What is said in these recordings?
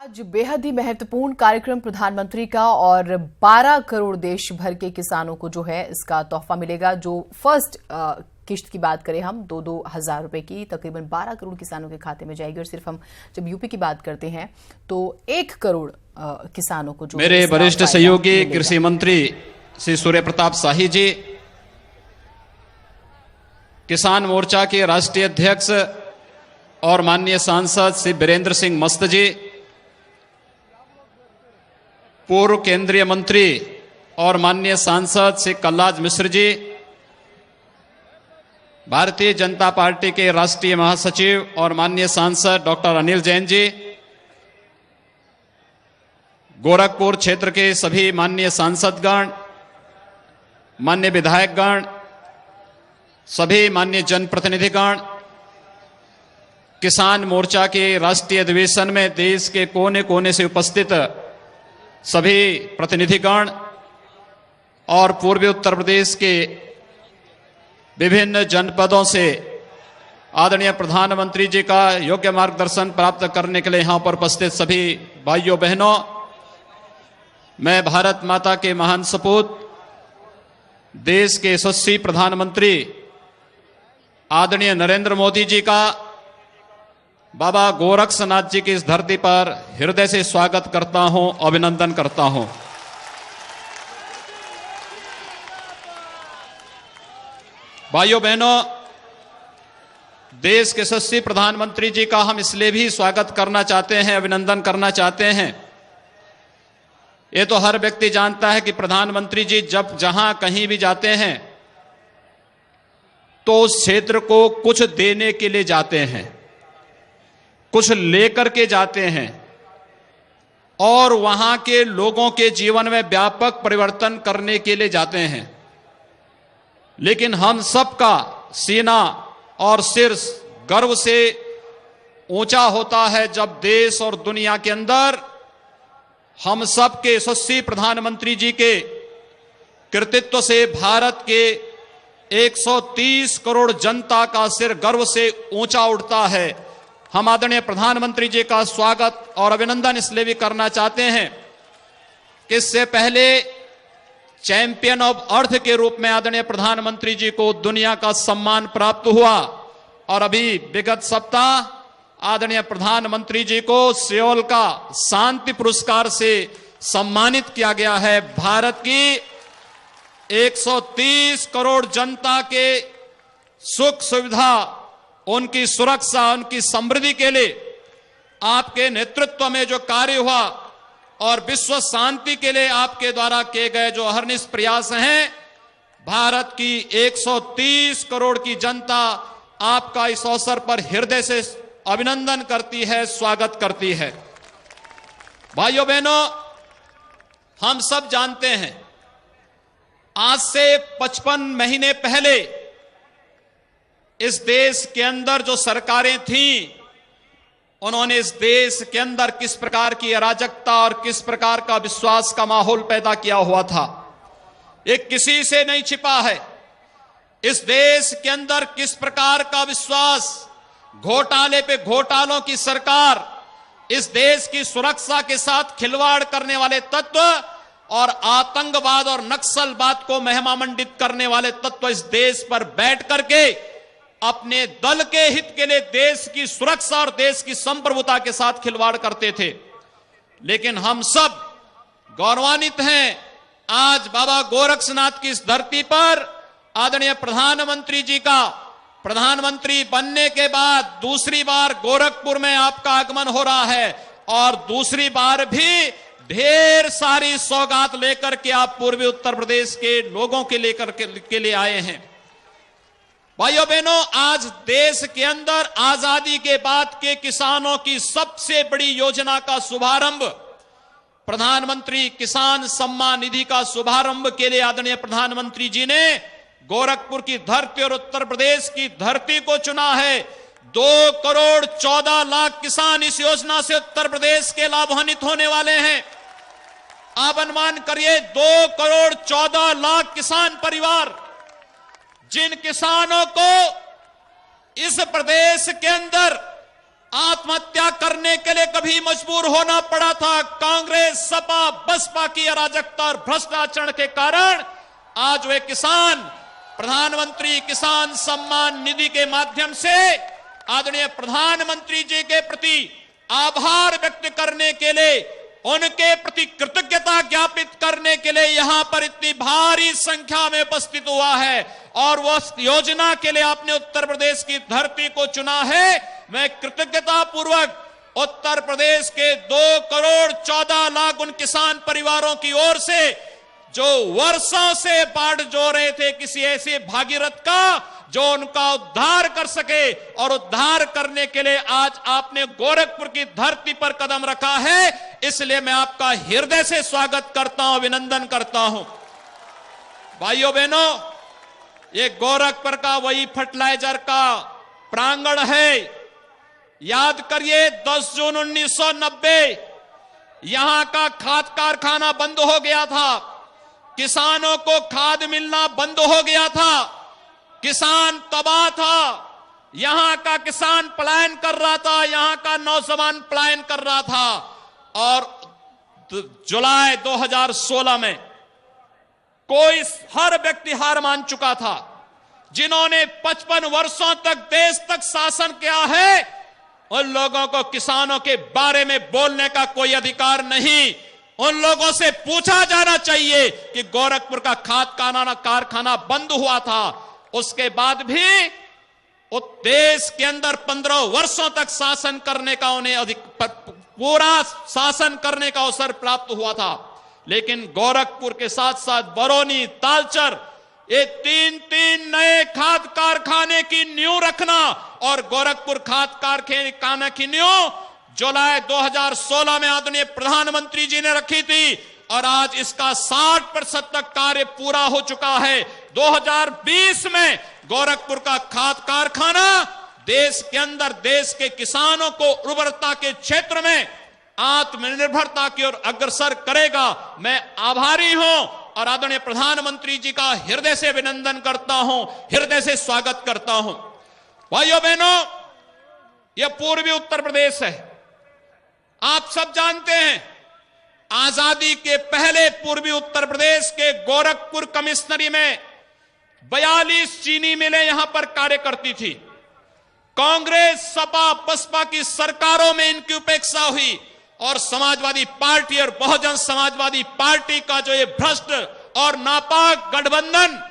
आज बेहद ही महत्वपूर्ण कार्यक्रम प्रधानमंत्री का और 12 करोड़ देश भर के किसानों को जो है इसका तोहफा मिलेगा। जो फर्स्ट किश्त की बात करें हम 2-2 हजार रुपए की तकरीबन 12 करोड़ किसानों के खाते में जाएगी। और सिर्फ हम जब यूपी की बात करते हैं तो 1 करोड़ किसानों को जो मेरे वरिष्ठ सहयोगी कृषि मंत्री श्री सूर्य प्रताप शाही जी, किसान मोर्चा के राष्ट्रीय अध्यक्ष और माननीय सांसद श्री वीरेंद्र सिंह मस्त जी, पूर्व केंद्रीय मंत्री और माननीय सांसद श्री कलराज मिश्र जी, भारतीय जनता पार्टी के राष्ट्रीय महासचिव और माननीय सांसद डॉक्टर अनिल जैन जी, गोरखपुर क्षेत्र के सभी माननीय सांसदगण, माननीय विधायकगण, सभी माननीय जनप्रतिनिधिगण, किसान मोर्चा के राष्ट्रीय अधिवेशन में देश के कोने कोने से उपस्थित सभी प्रतिनिधिगण और पूर्वी उत्तर प्रदेश के विभिन्न जनपदों से आदरणीय प्रधानमंत्री जी का योग्य मार्गदर्शन प्राप्त करने के लिए यहां पर उपस्थित सभी भाइयों बहनों, मैं भारत माता के महान सपूत देश के यशस्वी प्रधानमंत्री आदरणीय नरेंद्र मोदी जी का बाबा गोरक्षनाथ जी की इस धरती पर हृदय से स्वागत करता हूं, अभिनंदन करता हूं। भाइयों बहनों, देश के यशस्वी प्रधानमंत्री जी का हम इसलिए भी स्वागत करना चाहते हैं, अभिनंदन करना चाहते हैं। ये तो हर व्यक्ति जानता है कि प्रधानमंत्री जी जब जहां कहीं भी जाते हैं तो उस क्षेत्र को कुछ देने के लिए जाते हैं, कुछ लेकर के जाते हैं और वहां के लोगों के जीवन में व्यापक परिवर्तन करने के लिए जाते हैं। लेकिन हम सबका सीना और सिर गर्व से ऊंचा होता है जब देश और दुनिया के अंदर हम सब के यशस्वी प्रधानमंत्री जी के कृतित्व से भारत के 130 करोड़ जनता का सिर गर्व से ऊंचा उठता है। हम आदरणीय प्रधानमंत्री जी का स्वागत और अभिनंदन इसलिए भी करना चाहते हैं कि इससे पहले चैंपियन ऑफ अर्थ के रूप में आदरणीय प्रधानमंत्री जी को दुनिया का सम्मान प्राप्त हुआ और अभी विगत सप्ताह आदरणीय प्रधानमंत्री जी को सियोल का शांति पुरस्कार से सम्मानित किया गया है। भारत की 130 करोड़ जनता के सुख सुविधा, उनकी सुरक्षा, उनकी समृद्धि के लिए आपके नेतृत्व में जो कार्य हुआ और विश्व शांति के लिए आपके द्वारा किए गए जो अहर्निश प्रयास हैं, भारत की 130 करोड़ की जनता आपका इस अवसर पर हृदय से अभिनंदन करती है, स्वागत करती है। भाइयों बहनों, हम सब जानते हैं आज से 55 महीने पहले इस देश के अंदर जो सरकारें थीं, उन्होंने इस देश के अंदर किस प्रकार की अराजकता और किस प्रकार का विश्वास का माहौल पैदा किया हुआ था, ये किसी से नहीं छिपा है। इस देश के अंदर किस प्रकार का विश्वास, घोटाले पे घोटालों की सरकार, इस देश की सुरक्षा के साथ खिलवाड़ करने वाले तत्व और आतंकवाद और नक्सलवाद को महिमामंडित करने वाले तत्व इस देश पर बैठ करके अपने दल के हित के लिए देश की सुरक्षा और देश की संप्रभुता के साथ खिलवाड़ करते थे। लेकिन हम सब गौरवान्वित हैं, आज बाबा गोरक्षनाथ की इस धरती पर आदरणीय प्रधानमंत्री जी का प्रधानमंत्री बनने के बाद दूसरी बार गोरखपुर में आपका आगमन हो रहा है और दूसरी बार भी ढेर सारी सौगात लेकर के आप पूर्वी उत्तर प्रदेश के लोगों के लेकर के लिए आए हैं। भाइयों बहनों, आज देश के अंदर आजादी के बाद के किसानों की सबसे बड़ी योजना का शुभारंभ, प्रधानमंत्री किसान सम्मान निधि का शुभारंभ के लिए आदरणीय प्रधानमंत्री जी ने गोरखपुर की धरती और उत्तर प्रदेश की धरती को चुना है। 2 करोड़ 14 लाख किसान इस योजना से उत्तर प्रदेश के लाभान्वित होने वाले हैं। आप अनुमान करिए 2 करोड़ 14 लाख किसान परिवार, जिन किसानों को इस प्रदेश के अंदर आत्महत्या करने के लिए कभी मजबूर होना पड़ा था। कांग्रेस, सपा, बसपा की अराजकता और भ्रष्टाचार के कारण आज वे किसान प्रधानमंत्री किसान सम्मान निधि के माध्यम से आदरणीय प्रधानमंत्री जी के प्रति आभार व्यक्त करने के लिए, उनके प्रति कृतज्ञता ज्ञापित करने के लिए यहां पर इतनी भारी संख्या में उपस्थित हुआ है। और वो योजना के लिए आपने उत्तर प्रदेश की धरती को चुना है। मैं कृतज्ञता पूर्वक उत्तर प्रदेश के 2 करोड़ 14 लाख उन किसान परिवारों की ओर से जो वर्षों से बाढ़ जो रहे थे किसी ऐसे भागीरथ का जो उनका उद्धार कर सके, और उद्धार करने के लिए आज आपने गोरखपुर की धरती पर कदम रखा है। इसलिए मैं आपका हृदय से स्वागत करता हूं, अभिनंदन करता हूं। भाइयों बहनों, ये गोरखपुर का वही फर्टिलाइजर का प्रांगण है। याद करिए 10 जून 1990 यहां का खाद कारखाना बंद हो गया था, किसानों को खाद मिलना बंद हो गया था, किसान तबाह था, यहां का किसान पलायन कर रहा था, यहां का नौजवान पलायन कर रहा था। और जुलाई 2016 में हर व्यक्ति हार मान चुका था। जिन्होंने 55 वर्षों तक देश तक शासन किया है, उन लोगों को किसानों के बारे में बोलने का कोई अधिकार नहीं। उन लोगों से पूछा जाना चाहिए कि गोरखपुर का खाद कारखाना बंद हुआ था, उसके बाद भी उस देश के अंदर 15 वर्षों तक शासन करने का उन्हें पूरा शासन करने का अवसर प्राप्त हुआ था। लेकिन गोरखपुर के साथ साथ बरौनी, तालचर, ये 3 नए खाद कारखाने की नींव रखना और गोरखपुर खाद कारखाना की नींव जुलाई 2016 में आदरणीय प्रधानमंत्री जी ने रखी थी, और आज इसका 60% तक कार्य पूरा हो चुका है। 2020 में गोरखपुर का खाद कारखाना देश के अंदर देश के किसानों को उर्वरता के क्षेत्र में आत्मनिर्भरता की ओर अग्रसर करेगा। मैं आभारी हूं और आदरणीय प्रधानमंत्री जी का हृदय से अभिनंदन करता हूं, हृदय से स्वागत करता हूं। भाइयों बहनों, यह पूर्वी उत्तर प्रदेश है। आप सब जानते हैं आजादी के पहले पूर्वी उत्तर प्रदेश के गोरखपुर कमिश्नरी में 42 चीनी मिलें यहां पर कार्य करती थी। कांग्रेस, सपा, बसपा की सरकारों में इनकी उपेक्षा हुई और समाजवादी पार्टी और बहुजन समाजवादी पार्टी का जो ये भ्रष्ट और नापाक गठबंधन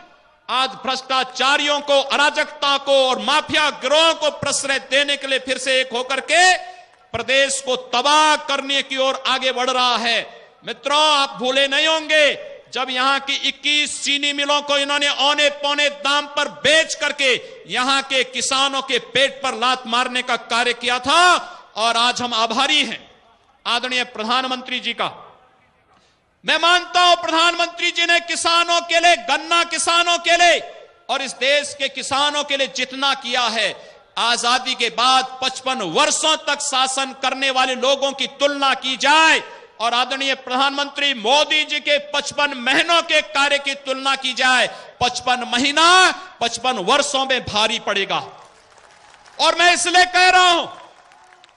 आज भ्रष्टाचारियों को, अराजकता को और माफिया गिरोह को प्रश्रय देने के लिए फिर से एक होकर के प्रदेश को तबाह करने की ओर आगे बढ़ रहा है। मित्रों, आप भूले नहीं होंगे जब यहां की 21 चीनी मिलों को इन्होंने औने पौने दाम पर बेच करके यहां के किसानों के पेट पर लात मारने का कार्य किया था। और आज हम आभारी हैं आदरणीय प्रधानमंत्री जी का। मैं मानता हूं प्रधानमंत्री जी ने किसानों के लिए, गन्ना किसानों के लिए और इस देश के किसानों के लिए जितना किया है, आजादी के बाद 55 वर्षों तक शासन करने वाले लोगों की तुलना की जाए और आदरणीय प्रधानमंत्री मोदी जी के 55 महीनों के कार्य की तुलना की जाए, 55 महीना 55 वर्षों में भारी पड़ेगा। और मैं इसलिए कह रहा हूं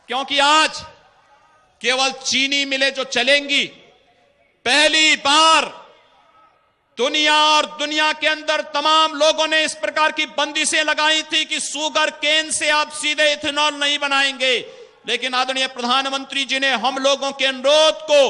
क्योंकि आज केवल चीनी मिलें जो चलेंगी, पहली बार दुनिया के अंदर तमाम लोगों ने इस प्रकार की बंदिशें लगाई थी कि शुगर केन से आप सीधे इथेनॉल नहीं बनाएंगे। लेकिन आदरणीय प्रधानमंत्री जी ने हम लोगों के अनुरोध को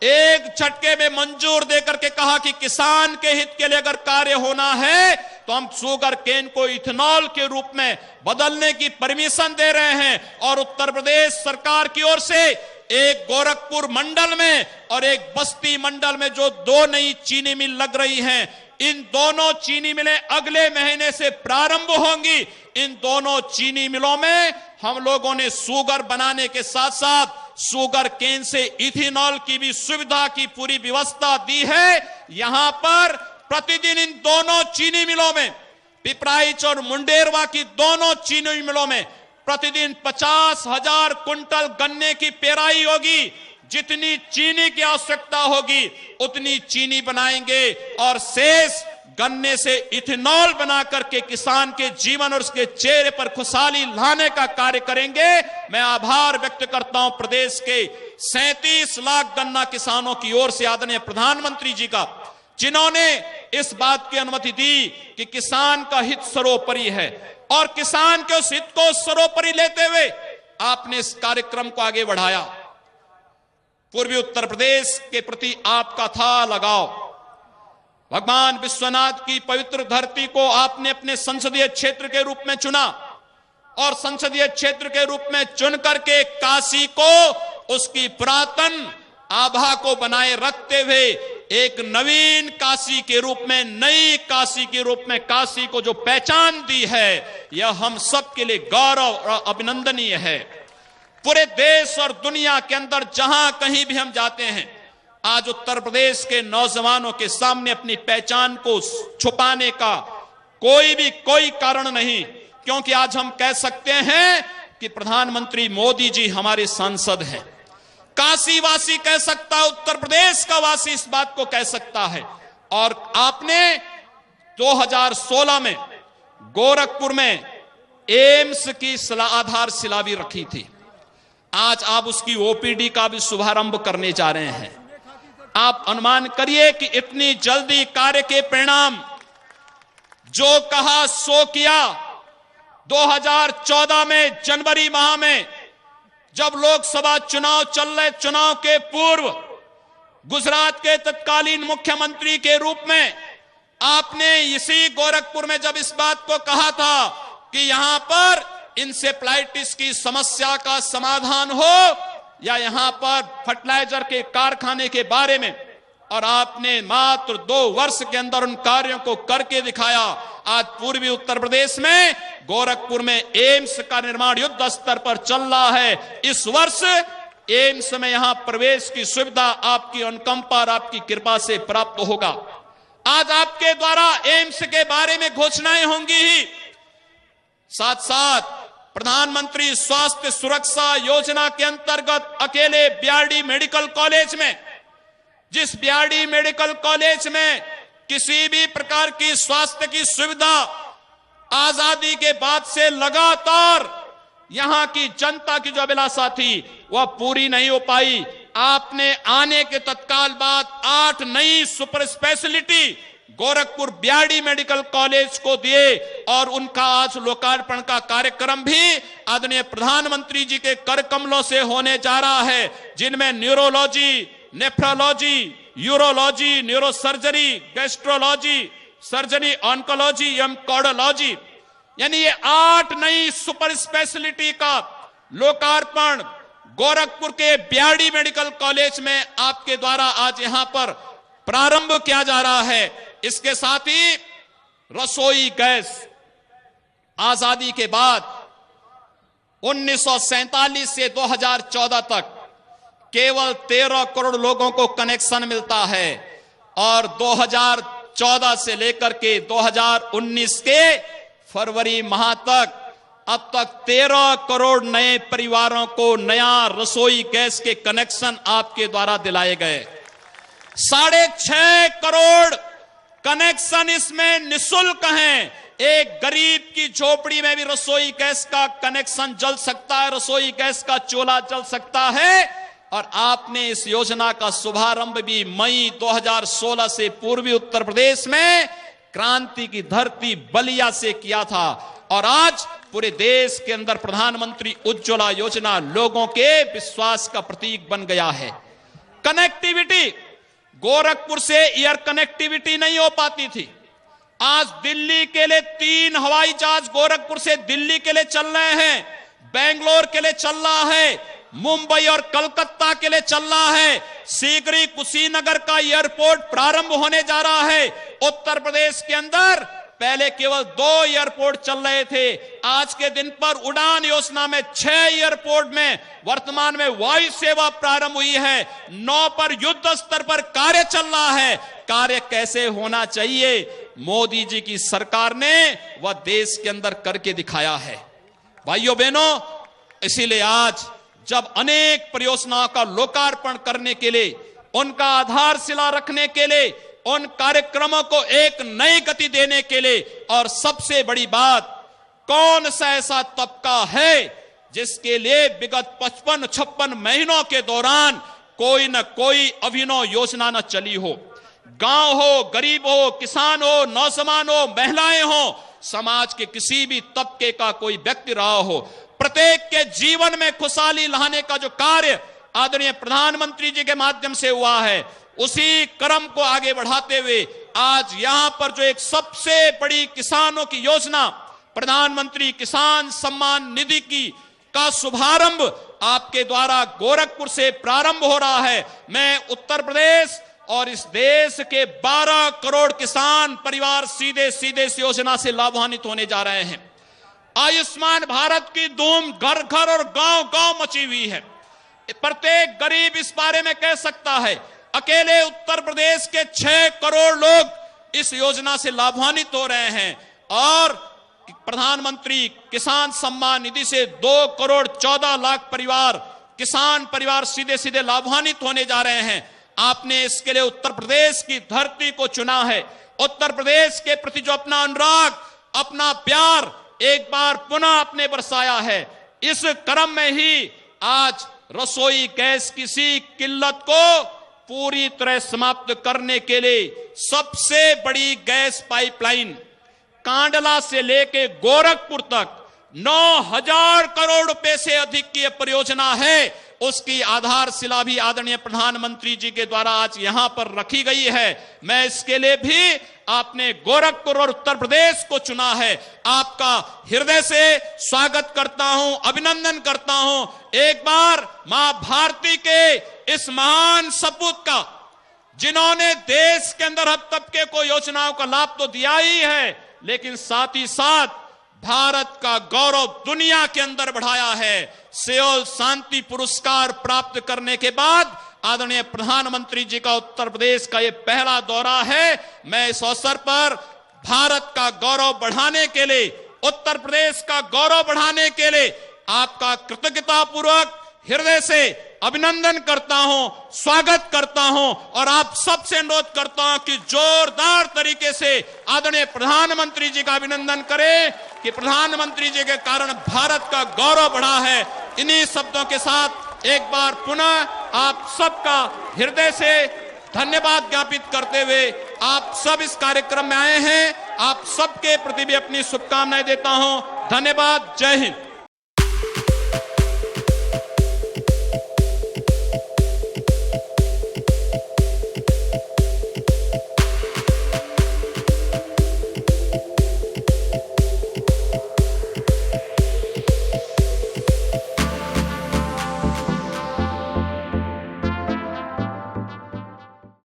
एक झटके में मंजूर देकर के कहा कि किसान के हित के लिए अगर कार्य होना है तो हम शुगर केन को इथेनॉल के रूप में बदलने की परमिशन दे रहे हैं। और उत्तर प्रदेश सरकार की ओर से एक गोरखपुर मंडल में और एक बस्ती मंडल में जो 2 नई चीनी मिल लग रही हैं, इन दोनों चीनी मिलें अगले महीने से प्रारंभ होंगी। इन दोनों चीनी मिलों में हम लोगों ने शुगर बनाने के साथ साथ शुगर केन से इथेनॉल की भी सुविधा की पूरी व्यवस्था दी है। यहां पर प्रतिदिन इन दोनों चीनी मिलों में, पिपराइच और मुंडेरवा की दोनों चीनी मिलों में प्रतिदिन 50,000 कुंटल गन्ने की पेराई होगी। जितनी चीनी की आवश्यकता होगी उतनी चीनी बनाएंगे और शेष गन्ने से इथेनॉल बना करके किसान के जीवन और उसके चेहरे पर खुशहाली लाने का कार्य करेंगे। मैं आभार व्यक्त करता हूं प्रदेश के 37 लाख गन्ना किसानों की ओर से आदरणीय प्रधानमंत्री जी का, जिन्होंने इस बात की अनुमति दी कि किसान का हित सर्वोपरि है और किसान के उस हित को सर्वोपरि लेते हुए आपने इस कार्यक्रम को आगे बढ़ाया। पूर्वी उत्तर प्रदेश के प्रति आपका था लगाव। भगवान विश्वनाथ की पवित्र धरती को आपने अपने संसदीय क्षेत्र के रूप में चुना और संसदीय क्षेत्र के रूप में चुन करके काशी को उसकी पुरातन आभा को बनाए रखते हुए एक नवीन काशी के रूप में, नई काशी के रूप में काशी को जो पहचान दी है, यह हम सब के लिए गौरव और अभिनंदनीय है। पूरे देश और दुनिया के अंदर जहां कहीं भी हम जाते हैं, आज उत्तर प्रदेश के नौजवानों के सामने अपनी पहचान को छुपाने का कोई कारण नहीं, क्योंकि आज हम कह सकते हैं कि प्रधानमंत्री मोदी जी हमारे सांसद हैं। काशी वासी कह सकता है, उत्तर प्रदेश का वासी इस बात को कह सकता है। और आपने 2016 में गोरखपुर में एम्स की आधारशिला भी रखी थी। आज आप उसकी ओपीडी का भी शुभारंभ करने जा रहे हैं। आप अनुमान करिए कि इतनी जल्दी कार्य के परिणाम, जो कहा सो किया। 2014 में जनवरी माह में जब लोकसभा चुनाव चल रहे, चुनाव के पूर्व गुजरात के तत्कालीन मुख्यमंत्री के रूप में आपने इसी गोरखपुर में जब इस बात को कहा था कि यहां पर इंसेफ्लाइटिस की समस्या का समाधान हो या यहां पर फर्टिलाइजर के कारखाने के बारे में, और आपने मात्र 2 वर्ष के अंदर उन कार्यों को करके दिखाया। आज पूर्वी उत्तर प्रदेश में गोरखपुर में एम्स का निर्माण युद्ध स्तर पर चल रहा है। इस वर्ष एम्स में यहां प्रवेश की सुविधा आपकी अनुकंपा और आपकी कृपा से प्राप्त होगा। आज आपके द्वारा एम्स के बारे में घोषणाएं होंगी ही, साथ साथ प्रधानमंत्री स्वास्थ्य सुरक्षा योजना के अंतर्गत अकेले बीआरडी मेडिकल कॉलेज में, जिस बीआरडी मेडिकल कॉलेज में किसी भी प्रकार की स्वास्थ्य की सुविधा आजादी के बाद से लगातार यहां की जनता की जो अभिलाषा थी वह पूरी नहीं हो पाई, आपने आने के तत्काल बाद 8 नई super speciality Gorakhpur BRD medical college को दिए और उनका आज लोकार्पण का कार्यक्रम भी आदरणीय प्रधानमंत्री जी के कर कमलों से होने जा रहा है, जिनमें neurology, nephrology, urology, neurosurgery, gastrology, surgery, oncology एवं कार्डियोलॉजी, यानी ये 8 नई सुपर स्पेशलिटी का लोकार्पण गोरखपुर के बीआरडी मेडिकल कॉलेज में आपके द्वारा आज यहां पर प्रारंभ किया जा रहा है। इसके साथ ही रसोई गैस, आजादी के बाद 1947 से 2014 तक केवल 13 करोड़ लोगों को कनेक्शन मिलता है और 2014 से लेकर के 2019 के फरवरी माह तक अब तक 13 करोड़ नए परिवारों को नया रसोई गैस के कनेक्शन आपके द्वारा दिलाए गए। 6.5 करोड़ कनेक्शन इसमें निःशुल्क हैं। एक गरीब की झोपड़ी में भी रसोई गैस का कनेक्शन जल सकता है, रसोई गैस का चूल्हा जल सकता है। और आपने इस योजना का शुभारंभ भी मई 2016 से पूर्वी उत्तर प्रदेश में क्रांति की धरती बलिया से किया था और आज पूरे देश के अंदर प्रधानमंत्री उज्ज्वला योजना लोगों के विश्वास का प्रतीक बन गया है। कनेक्टिविटी, गोरखपुर से एयर कनेक्टिविटी नहीं हो पाती थी। आज दिल्ली के लिए 3 हवाई जहाज गोरखपुर से दिल्ली के लिए चल रहे हैं, बेंगलोर के लिए चल रहा है, मुंबई और कलकत्ता के लिए चल रहा है, शीघ्र ही कुशीनगर का एयरपोर्ट प्रारंभ होने जा रहा है। उत्तर प्रदेश के अंदर पहले केवल 2 एयरपोर्ट चल रहे थे, आज के दिन पर उड़ान योजना में 6 एयरपोर्ट में वर्तमान में वायु सेवा प्रारंभ हुई है। 9 पर युद्ध स्तर पर कार्य चल रहा है। कार्य कैसे होना चाहिए मोदी जी की सरकार ने वह देश के अंदर करके दिखाया है। भाइयों बहनों, इसीलिए आज जब अनेक परियोजनाओं का लोकार्पण करने के लिए, उनका आधारशिला रखने के लिए उन कार्यक्रमों को एक नई गति देने के लिए। और सबसे बड़ी बात, कौन सा ऐसा तबका है जिसके लिए विगत 55-56 महीनों के दौरान कोई न कोई अभिनव योजना न चली हो। गांव हो, गरीब हो, किसान हो, नौजवान हो, महिलाएं हो, समाज के किसी भी तबके का कोई व्यक्ति रहा हो, प्रत्येक के जीवन में खुशहाली लाने का जो कार्य आदरणीय प्रधानमंत्री जी के माध्यम से हुआ है, उसी क्रम को आगे बढ़ाते हुए आज यहां पर जो एक सबसे बड़ी किसानों की योजना प्रधानमंत्री किसान सम्मान निधि की का शुभारंभ आपके द्वारा गोरखपुर से प्रारंभ हो रहा है। मैं उत्तर प्रदेश और इस देश के 12 करोड़ किसान परिवार सीधे सीधे इस योजना से लाभान्वित होने जा रहे हैं। आयुष्मान भारत की धूम घर घर और गांव गांव मची हुई है। प्रत्येक गरीब इस बारे में कह सकता है, अकेले उत्तर प्रदेश के 6 करोड़ लोग इस योजना से लाभान्वित हो रहे हैं और प्रधानमंत्री किसान सम्मान निधि से 2 करोड़ 14 लाख परिवार, किसान परिवार सीधे सीधे लाभान्वित होने जा रहे हैं। आपने इसके लिए उत्तर प्रदेश की धरती को चुना है। उत्तर प्रदेश के प्रति जो अपना अनुराग, अपना प्यार एक बार पुनः आपने बरसाया है। इस क्रम में ही आज रसोई गैस की किल्लत को पूरी तरह समाप्त करने के लिए सबसे बड़ी गैस पाइपलाइन कांडला से लेके गोरखपुर तक 9,000 करोड़ रुपए से अधिक की परियोजना है। उसकी आधारशिला भी आदरणीय प्रधानमंत्री जी के द्वारा आज यहां पर रखी गई है। मैं इसके लिए भी आपने गोरखपुर और उत्तर प्रदेश को चुना है, आपका हृदय से स्वागत करता हूं, अभिनंदन करता हूं। एक बार मां भारती के इस महान सपूत का, जिन्होंने देश के अंदर हर तबके को योजनाओं का लाभ तो दिया ही है, लेकिन साथ ही साथ भारत का गौरव दुनिया के अंदर बढ़ाया है। सियोल शांति पुरस्कार प्राप्त करने के बाद आदरणीय प्रधानमंत्री जी का उत्तर प्रदेश का ये पहला दौरा है। मैं इस अवसर पर भारत का गौरव बढ़ाने के लिए, उत्तर प्रदेश का गौरव बढ़ाने के लिए आपका कृतज्ञतापूर्वक हृदय से अभिनंदन करता हूं, स्वागत करता हूं और आप सबसे अनुरोध करता हूं कि जोरदार तरीके से आदरणीय प्रधानमंत्री जी का अभिनंदन करें कि प्रधानमंत्री जी के कारण भारत का गौरव बढ़ा है। इन्हीं शब्दों के साथ एक बार पुनः आप सबका हृदय से धन्यवाद ज्ञापित करते हुए आप सब इस कार्यक्रम में आए हैं, आप सबके प्रति भी अपनी शुभकामनाएं देता हूं। धन्यवाद। जय हिंद।